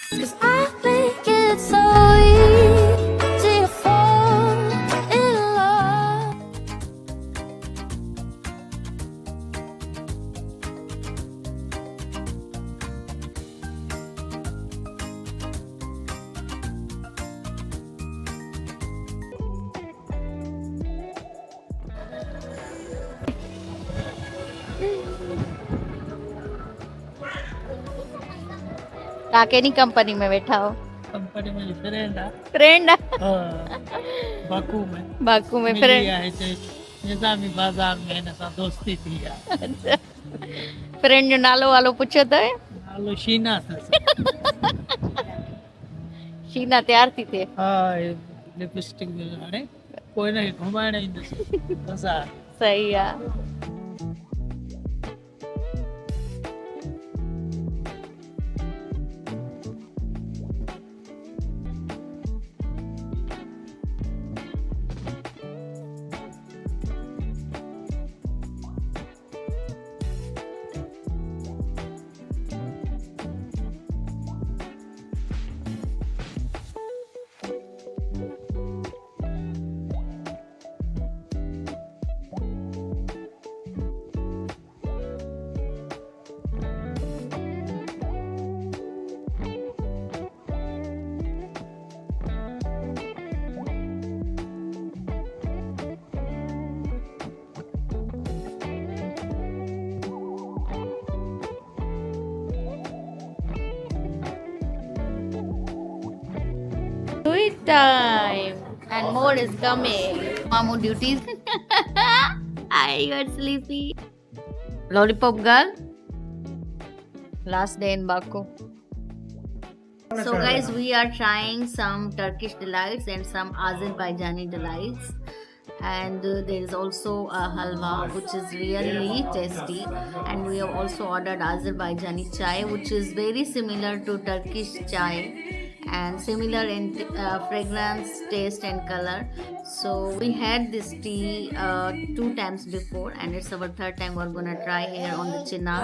'Cause I make it so easy to fall in love. કાકેની company में बैठा हो? कंपनी में फ्रेंड है फ्रेंड बाकू में बाकू में मिली फ्रेंड आहे ते निजामी बाजार में हिन सां दोस्ती थी आहे फ्रेंड जो नालो वालो पुछो तो नालो शीना अथसि शीना तैयार थी थे हा लिपस्टिक हाणे कोई न घुमाइण ईंदुसि बाज़ार सही है Sweet time and more is coming. Mamu duties. I got sleepy. Lollipop girl. Last day in Baku. So guys, we are trying some Turkish delights and some Azerbaijani delights. And there is also a halwa which is really tasty, and we have also ordered Azerbaijani chai which is very similar to Turkish chai and similar in fragrance, taste and color. So we had this tea 2 times before, and it's our 3rd time we're gonna try here on the Chinar.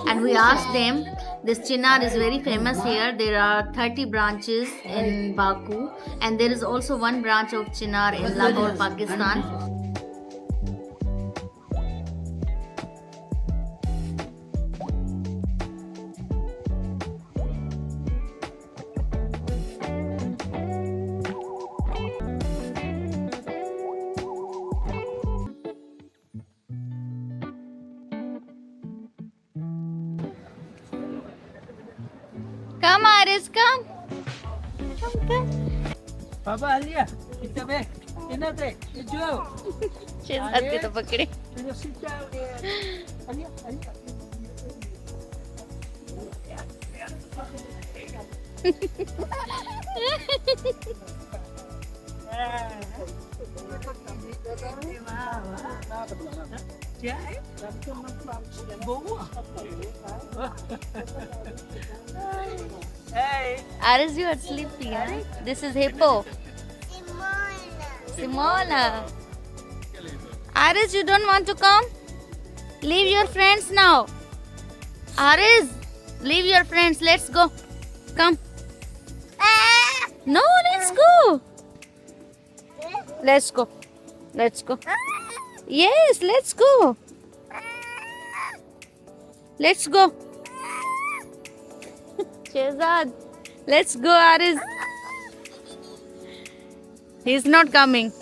And we asked them, this Chinar is very famous here. There are 30 branches in Baku, and there is also one branch of Chinar in Lahore, Pakistan. Come, Aris, come. Come. Baba Alia kita be ina be jo शेजारती तो पकड़े. आलिया आलिया क्या है Hey. Aris, you are sleepy, huh? This is Hippo. Simona. Aris, you don't want to come? Leave your friends now. Aris, leave your friends. Let's go. Come. No, let's go. Let's go. Let's go. Yes, let's go. Let's go. Shehzad, let's go, Aris. He's not coming.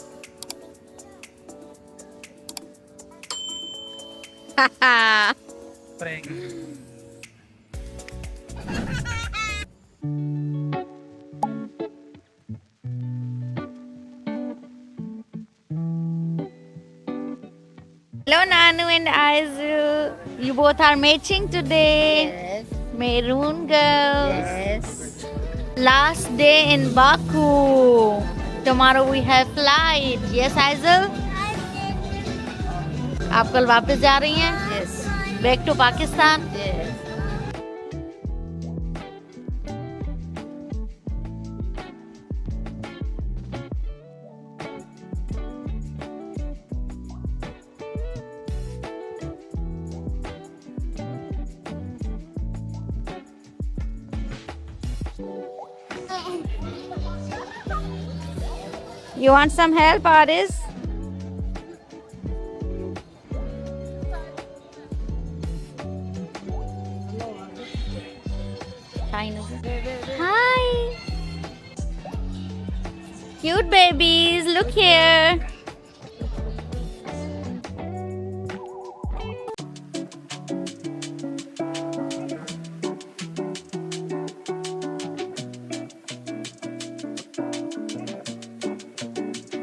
Prank. Hello, Nanu and Aizu. You both are matching today. Yes. Maroon girls. Yes. Last day in Baku. Tomorrow we have flight. Yes, Aizul? आप कल वापस जा रही हैं? Yes. Back to Pakistan? Yes. You want some help, Aris? Hi. Cute babies, look here.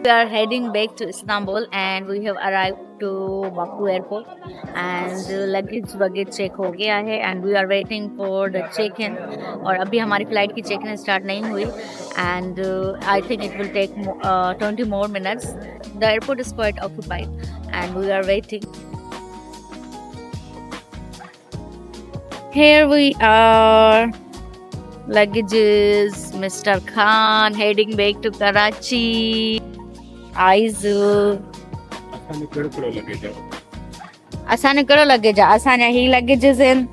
We are heading back to Istanbul and we have arrived to Baku airport and luggage वगैरह check हो गया है and we are waiting for the check-in और अभी हमारी flight की check-in start नहीं हुई and I think it will take 20 more minutes. The airport is quite occupied and we are waiting. Here we are. Luggages, Mr. Khan heading back to Karachi. Aizu. असाने कहिड़ो लॻेज आहे असांजा ही लॻेजिस आहिनि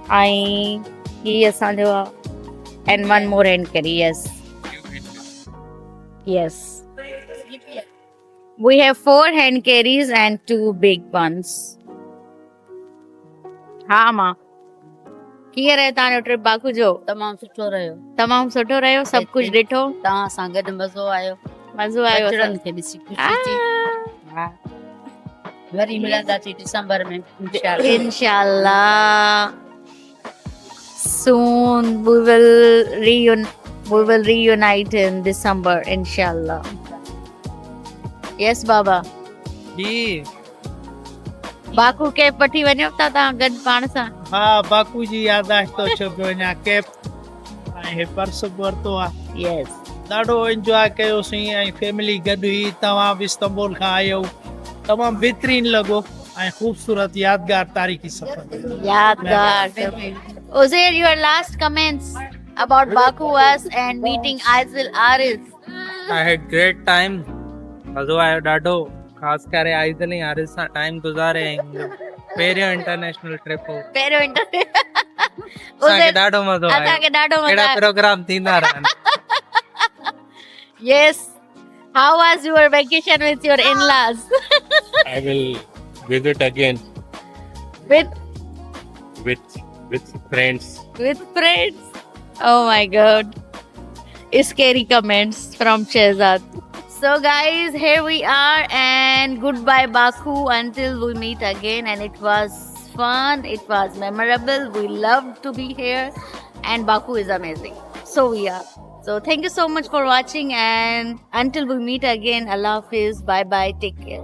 ऐं ही असांजो आहे and one more hand carry. Yes we have 4 hand carries and 2 big ones. हा मां कीअं रहियो तव्हांजो ट्रिप बाकू जो? तमामु सुठो रहियो तमामु सुठो रहियो सभु कुझु ॾिठो तव्हां सां गॾु मज़ो आयो मज़ो आयो बचड़नि खे ॾिसी ख़ुशी थी हा वरी मिलंदासीं दिसंबर में इंशाअल्लाह Inshallah, soon we will reunite in December. Inshallah. Yes, Baba. Ji Baku के पठी वञो था तव्हां गॾु पाण सां? हा बाकू जी याददाश्त तो छो पियो वञा कैब ऐं पर्स बि वरितो आहे Yes. ॾाढो एंजॉय कयोसीं ऐं फैमिली गॾु हुई तव्हां बि इस्तांबुल खां आयो तमामु बहितरीनु लॻो ऐं ख़ूबसूरत यादगार तारीख़ी सफ़र Yadgar. Uzair, your last comments about Baku was and meeting Aizil Arif. I had great time. मज़ो आयो ॾाढो ख़ासि करे आइज़ल ऐं आरिस सां टाइम गुज़ारे ऐं पहिरियों इंटरनेशनल ट्रिप हो पहिरियों इंटरव्यू असांखे ॾाढो मज़ो आयो असांखे ॾाढो मज़ो अहिड़ा आयो. प्रोग्राम थींदा रहनि Yes. How was your vacation with your in-laws? I will visit again with with friends. friends. Oh my god. Scary comments from Shehzad. So guys, here we are and goodbye Baku until we meet again, and it was fun, it was memorable, we loved to be here and Baku is amazing. So we are. So thank you so much for watching and until we meet again, Allah Hafiz, bye bye, take care.